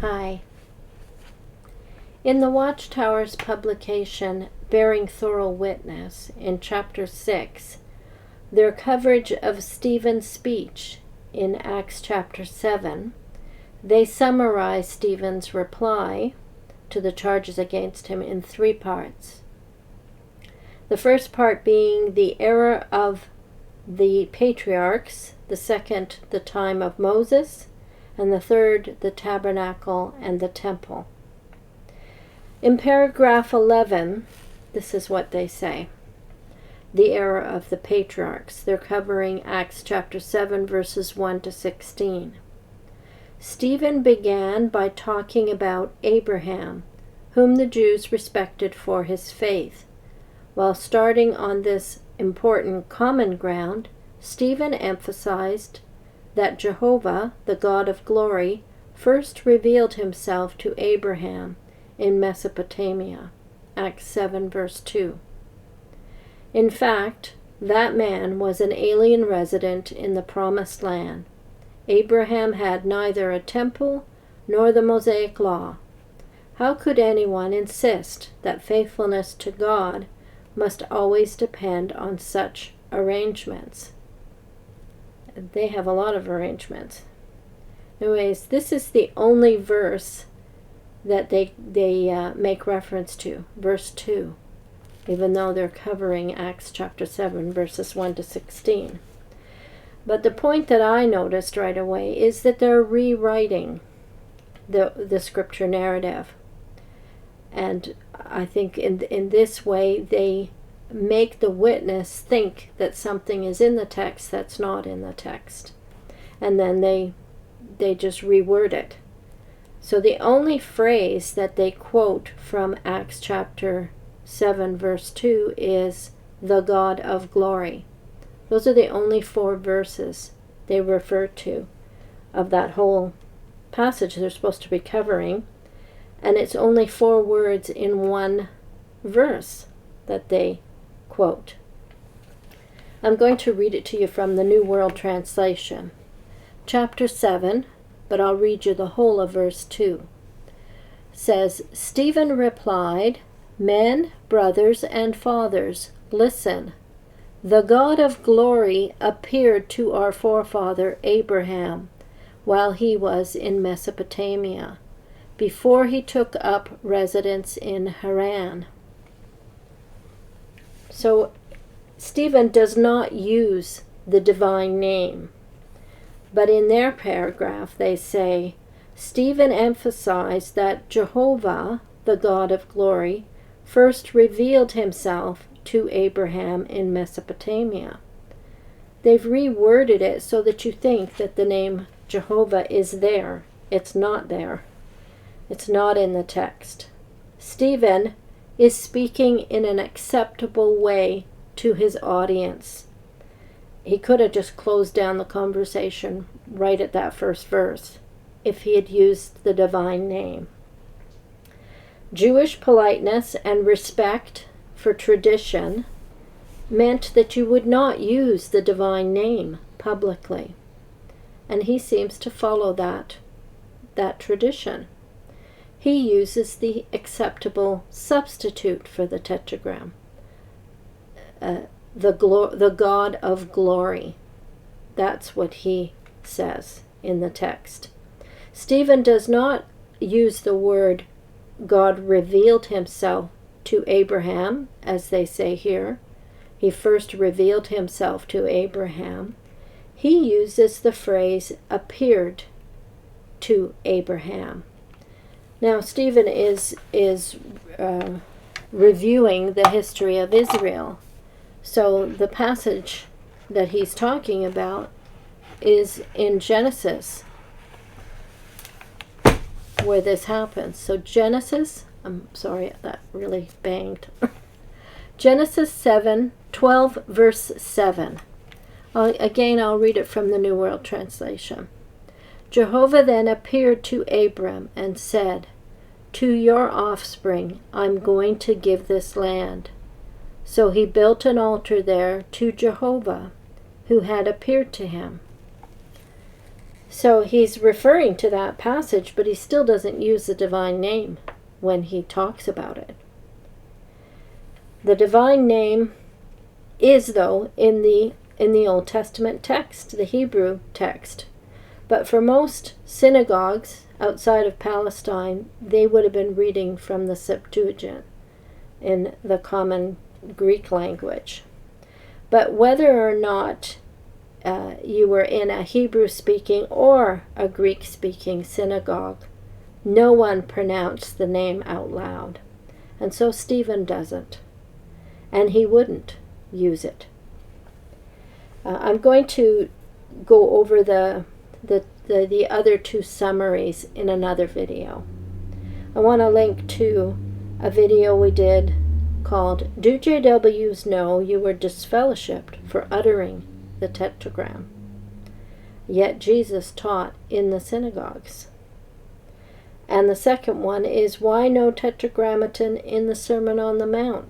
Hi. In the Watchtower's publication, Bearing Thorough Witness, in Chapter 6, their coverage of Stephen's speech in Acts chapter 7, they summarize Stephen's reply to the charges against him in 3 parts. The first part being the error of the patriarchs, the second, the time of Moses, and the third, the tabernacle and the temple. In paragraph 11, this is what they say. The error of the patriarchs. They're covering Acts chapter 7, verses 1 to 16. Stephen began by talking about Abraham, whom the Jews respected for his faith. While starting on this important common ground, Stephen emphasized that Jehovah, the God of glory, first revealed himself to Abraham in Mesopotamia, Acts 7, verse 2. In fact, that man was an alien resident in the Promised Land. Abraham had neither a temple nor the Mosaic law. How could anyone insist that faithfulness to God must always depend on such arrangements? They have a lot of arrangements. Anyways, this is the only verse that they make reference to, verse 2, even though they're covering Acts chapter 7, verses 1 to 16. But the point that I noticed right away is that they're rewriting the scripture narrative. And I think in this way they make the witness think that something is in the text that's not in the text. And then they just reword it. So the only phrase that they quote from Acts chapter 7 verse 2 is the God of glory. Those are the only 4 verses they refer to of that whole passage they're supposed to be covering. And it's only 4 words in one verse that they quote. I'm going to read it to you from the New World Translation. Chapter 7, but I'll read you the whole of verse 2. Says, Stephen replied, Men, brothers, and fathers, listen. The God of glory appeared to our forefather Abraham while he was in Mesopotamia, before he took up residence in Haran. So Stephen does not use the divine name, but in their paragraph they say, Stephen emphasized that Jehovah, the God of glory, first revealed himself to Abraham in Mesopotamia. They've reworded it so that you think that the name Jehovah is there. It's not there. It's not in the text. Stephen is speaking in an acceptable way to his audience. He could have just closed down the conversation right at that first verse if he had used the divine name. Jewish politeness and respect for tradition meant that you would not use the divine name publicly. And he seems to follow that tradition. He uses the acceptable substitute for the tetragram, the God of glory. That's what he says in the text. Stephen does not use the word God revealed himself to Abraham, as they say here. He first revealed himself to Abraham. He uses the phrase appeared to Abraham. Now, Stephen is reviewing the history of Israel. So the passage that he's talking about is in Genesis, where this happens. So Genesis, I'm sorry, that really banged. Genesis 7:12, verse 7. Again, I'll read it from the New World Translation. Jehovah then appeared to Abram and said, To your offspring I'm going to give this land. So he built an altar there to Jehovah, who had appeared to him. So he's referring to that passage, but he still doesn't use the divine name when he talks about it. The divine name is, though, in the Old Testament text, the Hebrew text. But for most synagogues outside of Palestine, they would have been reading from the Septuagint in the common Greek language. But whether or not you were in a Hebrew-speaking or a Greek-speaking synagogue, no one pronounced the name out loud. And so Stephen doesn't. And he wouldn't use it. I'm going to go over the other two summaries in another video. I want to link to a video we did called Do JWs Know You Were Disfellowshipped for Uttering the Tetragram? Yet Jesus Taught in the Synagogues. And the second one is Why No Tetragrammaton in the Sermon on the Mount?